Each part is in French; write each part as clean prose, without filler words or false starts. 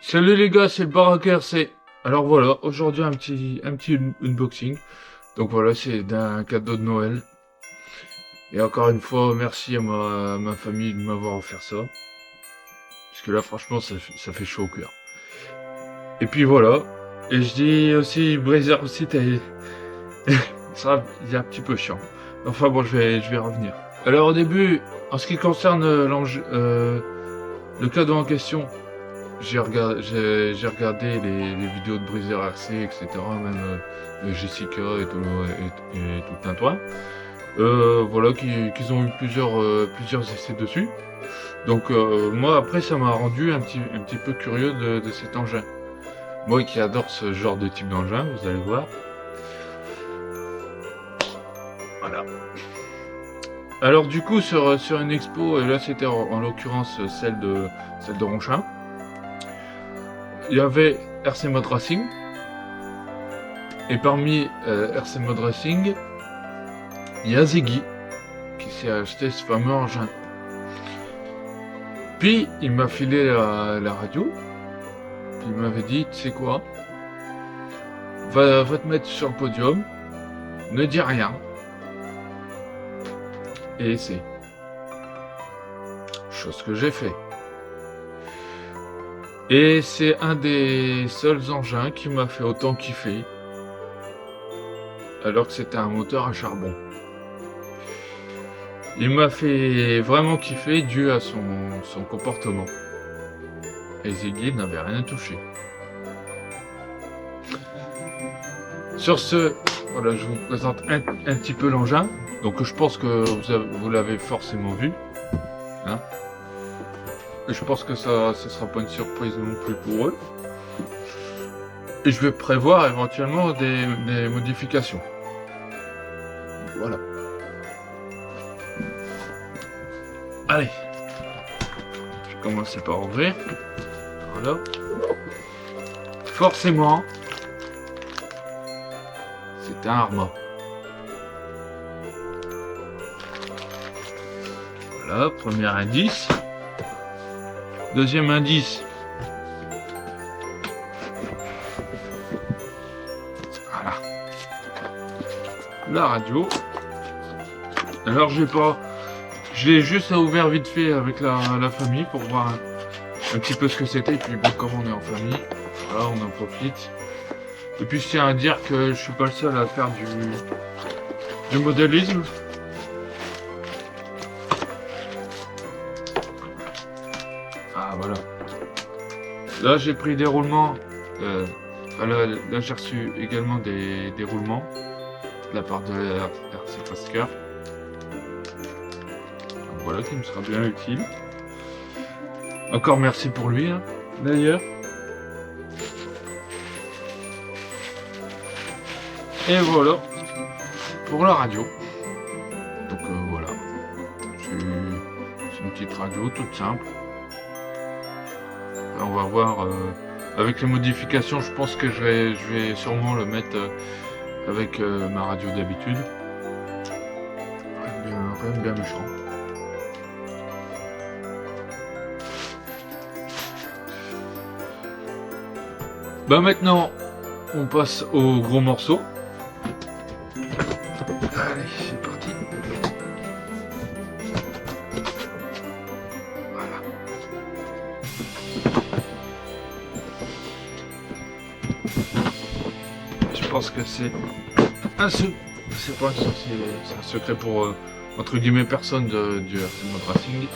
Salut les gars, c'est le Barack RC. Alors voilà, aujourd'hui un petit unboxing. Donc voilà, c'est d'un cadeau de Noël. Et encore une fois, merci à ma famille de m'avoir offert ça. Parce que là, franchement, ça fait chaud au cœur. Et puis voilà. Et je dis aussi, Brazzer aussi, ça, il est un petit peu chiant. Enfin bon, je vais revenir. Alors au début, en ce qui concerne le cadeau en question, j'ai regardé les vidéos de Breezer RC, etc. Même de Jessica et tout le tintouin. Voilà, qu'ils ont eu plusieurs essais dessus. Donc moi après ça m'a rendu un petit peu curieux de cet engin. Moi qui adore ce genre de type d'engin, vous allez voir. Voilà. Alors du coup sur une expo, et là c'était en l'occurrence celle de Ronchin, il y avait RC Mode Racing. Et parmi RC Mode Racing, il y a Ziggy qui s'est acheté ce fameux engin. Puis il m'a filé la radio, puis il m'avait dit, tu sais quoi, va te mettre sur le podium, ne dis rien, et essaie. Chose que j'ai fait. Et c'est un des seuls engins qui m'a fait autant kiffer, alors que c'était un moteur à charbon. Il m'a fait vraiment kiffer dû à son comportement. Et Ziggy n'avait rien touché. Sur ce, voilà, je vous présente un petit peu l'engin. Donc je pense que vous l'avez forcément vu. Hein. Et je pense que ça ne sera pas une surprise non plus pour eux. Et je vais prévoir éventuellement des modifications. Voilà. Allez, je vais commencer par ouvrir. Voilà. Forcément, c'est un Arma. Voilà, premier indice. Deuxième indice. Voilà. La radio. Alors je l'ai juste ouvert vite fait avec la famille pour voir un petit peu ce que c'était. Et puis bon, comme on est en famille, voilà, on en profite. Et puis je tiens à dire que je suis pas le seul à faire du modélisme. Ah voilà. Là j'ai pris des roulements. Là j'ai reçu également des roulements de la part de RC Pascal. Donc voilà, qui me sera bien utile. Encore merci pour lui, hein, d'ailleurs. Et voilà pour la radio. Donc voilà. C'est une petite radio toute simple. Là, on va voir avec les modifications. Je pense que je vais sûrement le mettre avec ma radio d'habitude. Rien de bien méchant. Bah maintenant, on passe au gros morceau. Allez, c'est parti. Voilà. Je pense que c'est c'est pas un secret, c'est un secret pour entre guillemets personne du RC Mode Racing.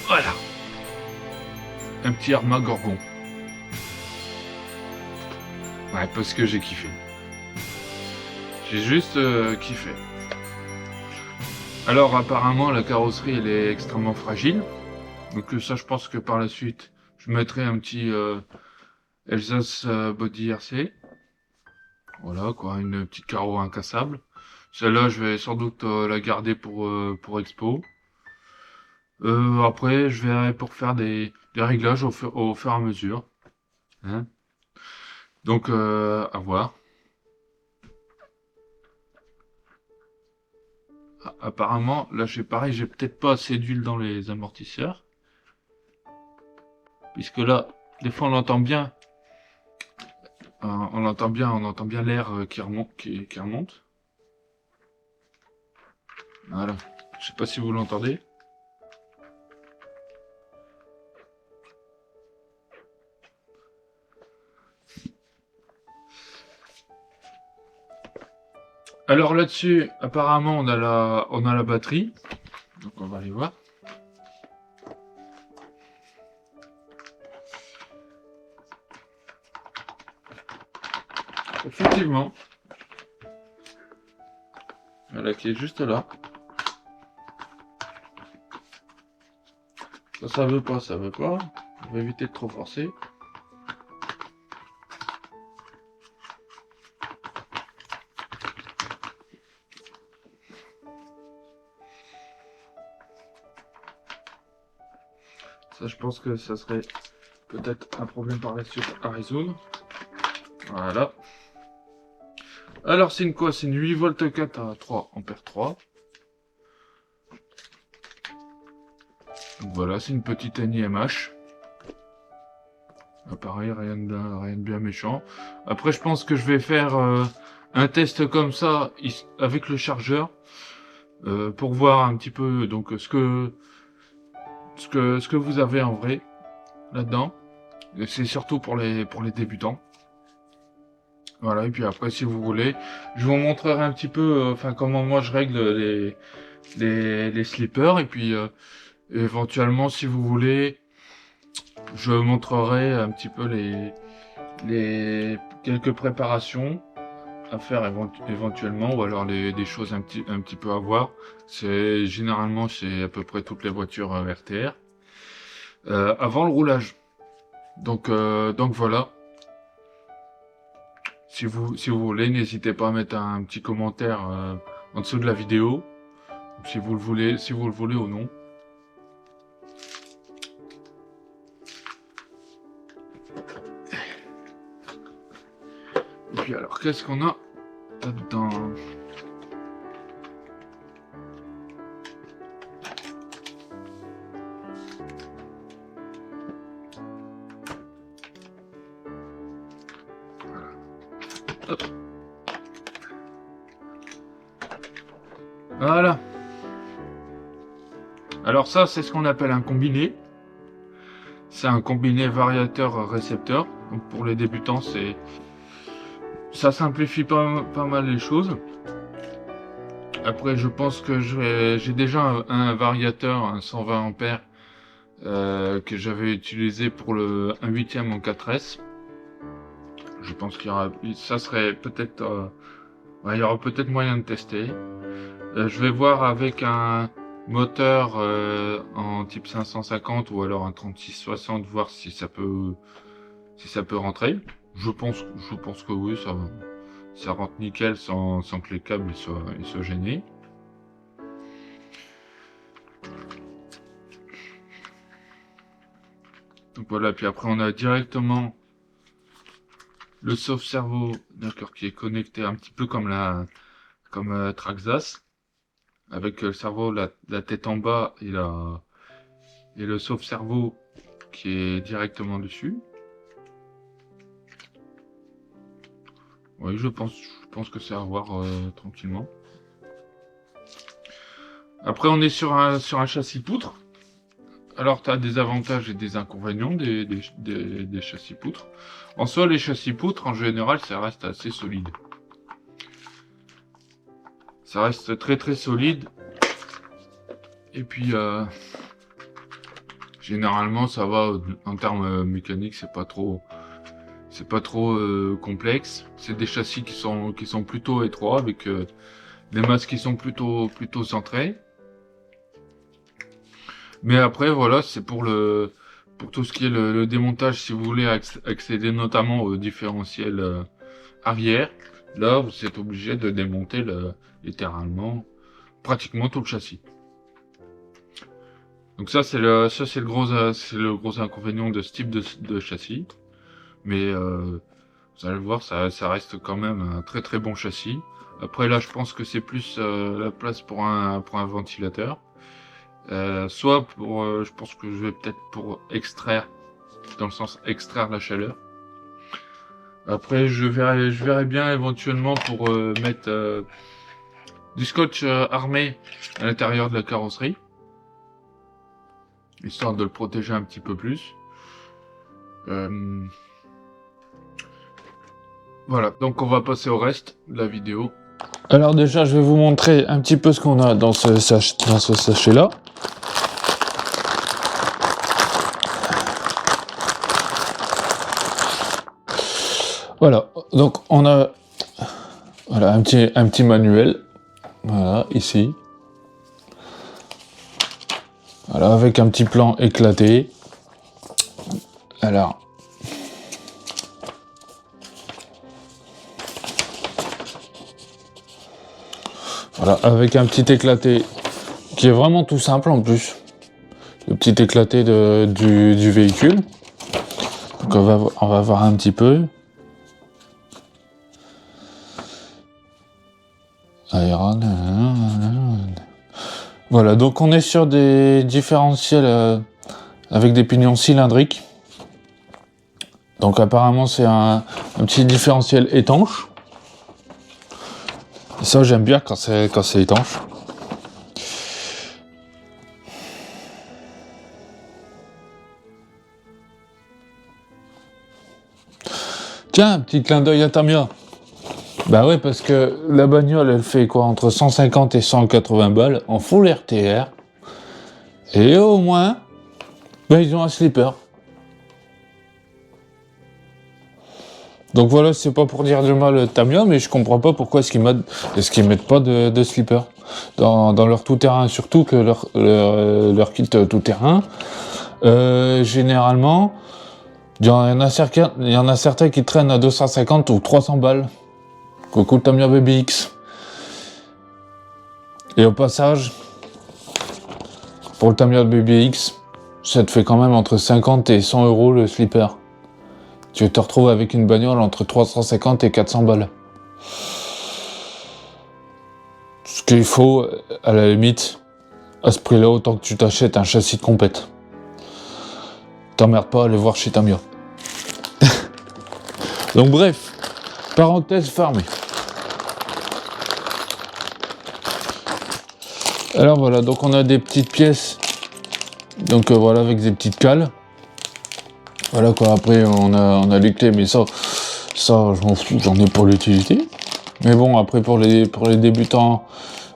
Voilà. Un petit Arma Gorgon. Ouais, parce que j'ai kiffé. J'ai juste kiffé. Alors apparemment la carrosserie elle est extrêmement fragile. Donc ça je pense que par la suite je mettrai un petit Elsace Body RC. Voilà quoi, une petite carreau incassable. Celle-là je vais sans doute la garder pour expo. Après je verrai pour faire des réglages au fur et à mesure. Hein. Donc à voir. apparemment, là j'ai pareil, j'ai peut-être pas assez d'huile dans les amortisseurs. Puisque là, des fois on entend bien. On entend bien l'air qui remonte, qui remonte. Voilà. Je sais pas si vous l'entendez. Alors là-dessus, apparemment, on a la batterie. Donc on va aller voir. Effectivement. Voilà, qui est juste là. Ça veut pas, ça veut pas. On va éviter de trop forcer. Ça, je pense que ça serait peut-être un problème par la suite à résoudre. Voilà. Alors, c'est une quoi? C'est une 8 volts 4 à 3 ampères 3. Donc voilà, c'est une petite NIMH. Pareil, rien de bien méchant. Après, je pense que je vais faire un test comme ça avec le chargeur pour voir un petit peu donc ce que vous avez en vrai là-dedans. C'est surtout pour les débutants. Voilà, et puis après, si vous voulez, je vous montrerai un petit peu enfin comment moi je règle les slippers. Et puis éventuellement, si vous voulez, je montrerai un petit peu les quelques préparations à faire éventuellement, ou alors des choses un petit peu à voir. C'est généralement chez à peu près toutes les voitures RTR avant le roulage. Donc voilà. Si vous voulez, n'hésitez pas à mettre un petit commentaire en dessous de la vidéo, si vous le voulez ou non. Et puis alors, qu'est-ce qu'on a là-dedans? Hop. Voilà. Alors ça, c'est ce qu'on appelle un combiné. C'est un combiné variateur-récepteur. Donc pour les débutants, ça simplifie pas mal les choses. Après, je pense que j'ai déjà un variateur, un 120 ampères, que j'avais utilisé pour le 1/8 en 4S. Je pense ça serait peut-être, il y aura peut-être moyen de tester. Je vais voir avec un moteur en type 550 ou alors un 3660, voir si ça peut rentrer. Je pense que oui, ça rentre nickel sans que les câbles ils soient gênés. Donc voilà, puis après on a directement le sauve-cerveau, d'accord, qui est connecté un petit peu comme Traxxas, avec le cerveau, la tête en bas et le sauve-cerveau qui est directement dessus. Oui, je pense que c'est à voir tranquillement. Après, on est sur un châssis poutre. Alors, tu as des avantages et des inconvénients des châssis poutres. En soi, les châssis poutres, en général, ça reste assez solide. Ça reste très très solide. Et puis, généralement, ça va en termes mécaniques, c'est pas trop complexe. C'est des châssis qui sont plutôt étroits, avec des masses qui sont plutôt centrées. Mais après, voilà, c'est pour tout ce qui est le démontage, si vous voulez accéder notamment au différentiel arrière. Là, vous êtes obligé de démonter littéralement pratiquement tout le châssis. Donc ça, c'est le gros inconvénient de ce type de châssis. Mais Vous allez voir, ça reste quand même un très très bon châssis. Après là, je pense que c'est plus la place pour un ventilateur. Soit pour, je pense que je vais peut-être pour extraire, dans le sens extraire la chaleur. Après, je verrai bien éventuellement pour mettre du scotch armé à l'intérieur de la carrosserie, histoire de le protéger un petit peu plus. Voilà, donc on va passer au reste de la vidéo. Alors déjà, je vais vous montrer un petit peu ce qu'on a dans ce sachet-là. Voilà, donc on a un petit manuel, voilà, ici. Voilà, avec un petit plan éclaté. Alors, voilà, avec un petit éclaté qui est vraiment tout simple en plus. Le petit éclaté du véhicule. Donc on va voir un petit peu. Voilà, donc on est sur des différentiels avec des pignons cylindriques. Donc apparemment c'est un petit différentiel étanche. Et ça j'aime bien quand c'est étanche. Tiens, un petit clin d'œil à Tamiya. Bah ouais, parce que la bagnole elle fait quoi, entre 150 et 180 balles en full RTR. Et au moins, bah, ils ont un slipper. Donc voilà, c'est pas pour dire du mal Tamiya, mais je comprends pas pourquoi est-ce qu'ils mettent pas de slipper dans leur tout-terrain, surtout que leur kit tout-terrain, généralement, il y en a certains qui traînent à 250 ou 300 balles. Coucou Tamiya BBX. Et au passage, pour le Tamiya BBX, ça te fait quand même entre 50 et 100 euros le slipper. Tu te retrouves avec une bagnole entre 350 et 400 balles. Ce qu'il faut, à la limite, à ce prix-là, autant que tu t'achètes un châssis de compète. T'emmerdes pas à aller voir chez Tamiya. Donc bref, parenthèse fermée. Alors voilà, donc on a des petites pièces, donc voilà, avec des petites cales. Voilà quoi, après on a les clés, mais ça je m'en fous, j'en ai pour l'utilité. Mais bon, après pour les débutants,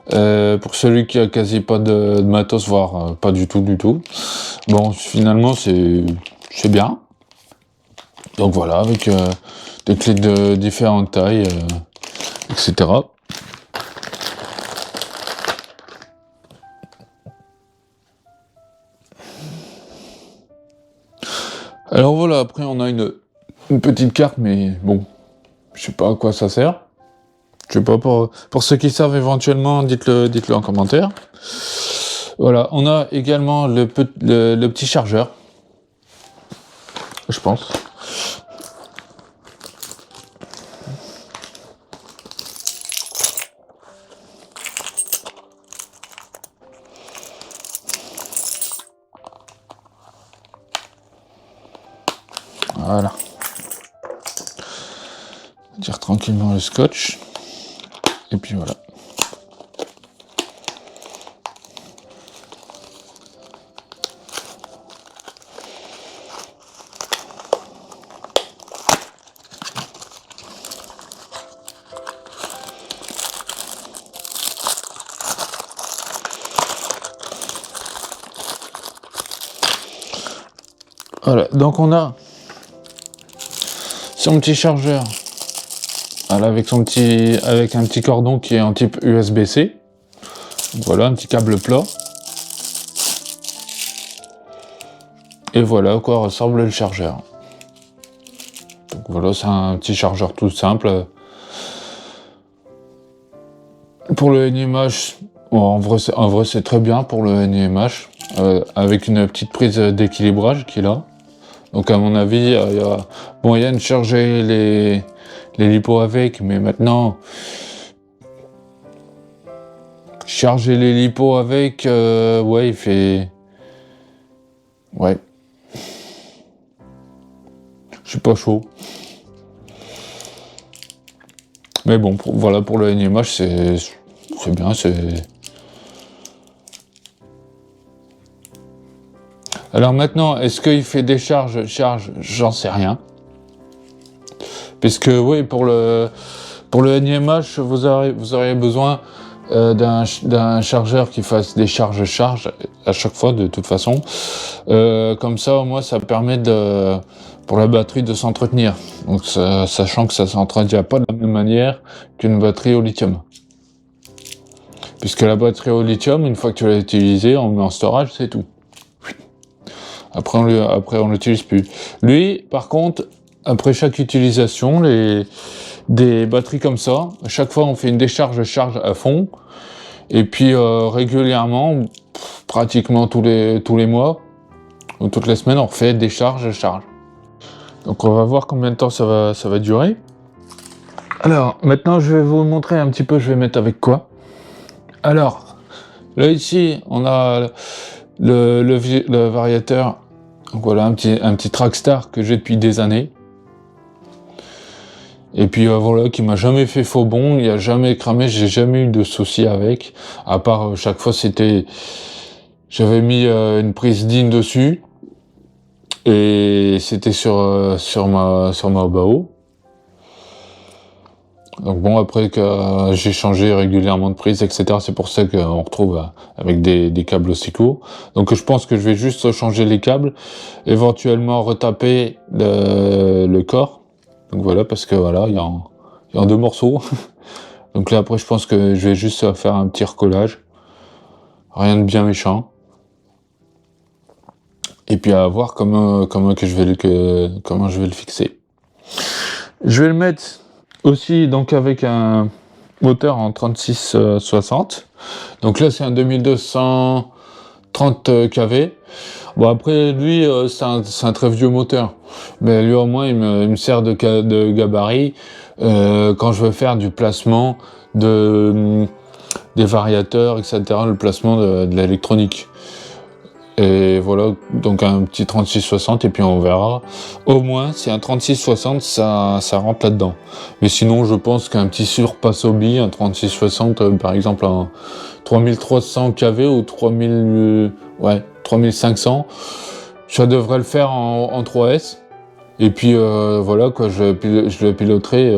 pour celui qui a quasi pas de matos, voire pas du tout, bon, finalement c'est bien. Donc voilà, avec des clés de différentes tailles, etc. Alors voilà, après on a une petite carte, mais bon, je sais pas à quoi ça sert. Je sais pas, pour ceux qui savent éventuellement, dites-le en commentaire. Voilà, on a également le petit chargeur, je pense. Voilà. On tire tranquillement le scotch. Et puis voilà. Voilà, donc on a son petit chargeur, voilà, avec un petit cordon qui est en type USB-C. Voilà, un petit câble plat. Et voilà à quoi ressemble le chargeur. Donc voilà, c'est un petit chargeur tout simple. Pour le NIMH, bon, en vrai c'est très bien pour le NIMH, avec une petite prise d'équilibrage qui est là. Donc à mon avis, il y a moyen de charger les lipos avec, mais maintenant, charger les lipos avec, ouais, il fait... Ouais. Je suis pas chaud. Mais bon, voilà, pour le NMH, c'est bien, c'est... Alors maintenant, est-ce qu'il fait des charges, j'en sais rien. Puisque oui, pour le NMH, vous auriez besoin d'un chargeur qui fasse des charges à chaque fois, de toute façon. Comme ça, au moins, ça permet pour la batterie de s'entretenir. Donc, sachant que ça s'entretient pas de la même manière qu'une batterie au lithium. Puisque la batterie au lithium, une fois que tu l'as utilisée, on met en storage, c'est tout. Après, on l'utilise plus. Lui, par contre, après chaque utilisation, des batteries comme ça, à chaque fois, on fait une décharge charge à fond. Et puis, régulièrement, pratiquement tous les mois, ou toutes les semaines, on refait décharge charge. Donc, on va voir combien de temps ça va durer. Alors, maintenant, je vais vous montrer un petit peu, je vais mettre avec quoi. Alors, là, ici, on a le variateur. Donc voilà, un petit Trackstar que j'ai depuis des années. Et puis voilà, qui m'a jamais fait faux bond, il a jamais cramé, j'ai jamais eu de soucis avec. À part chaque fois j'avais mis une prise DIN dessus et c'était sur ma BAO. Donc bon, après que j'ai changé régulièrement de prise, etc. C'est pour ça qu'on retrouve avec des câbles aussi courts. Donc je pense que je vais juste changer les câbles, éventuellement retaper le corps. Donc voilà, parce que voilà, il y a en deux morceaux. Donc là après, je pense que je vais juste faire un petit recollage. Rien de bien méchant. Et puis à voir comment je vais le fixer. Je vais le mettre aussi donc avec un moteur en 3660. Donc là c'est un 2230 kV. Bon après lui c'est un très vieux moteur, mais lui au moins il me sert de gabarit quand je veux faire du placement des variateurs, etc. Le placement de l'électronique. Et voilà, donc un petit 3660 et puis on verra. Au moins, si un 3660, ça rentre là-dedans. Mais sinon, je pense qu'un petit surpasse hobby, un 3660, par exemple un 3300 kV ou 3500, ça devrait le faire en 3S. Et puis voilà, quoi, je le piloterai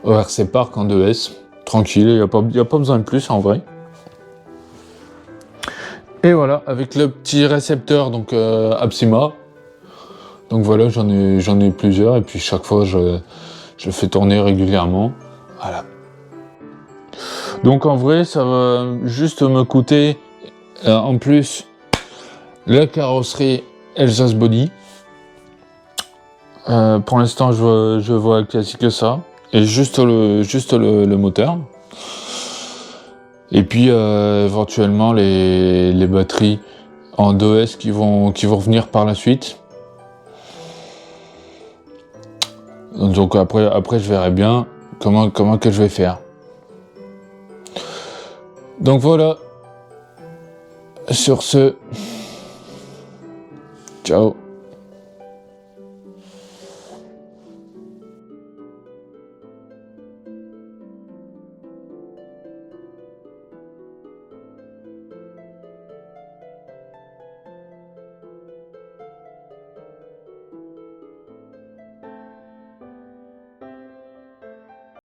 au RC Park en 2S. Tranquille, il n'y a pas besoin de plus en vrai. Et voilà, avec le petit récepteur donc Apsima. Donc voilà, j'en ai plusieurs et puis chaque fois je fais tourner régulièrement. Voilà. Donc en vrai, ça va juste me coûter en plus la carrosserie Elsa's Body. Pour l'instant, je vois classique que ça et juste le moteur. Et puis éventuellement les batteries en 2S qui vont venir par la suite. Donc après je verrai bien comment que je vais faire. Donc voilà. Sur ce, ciao.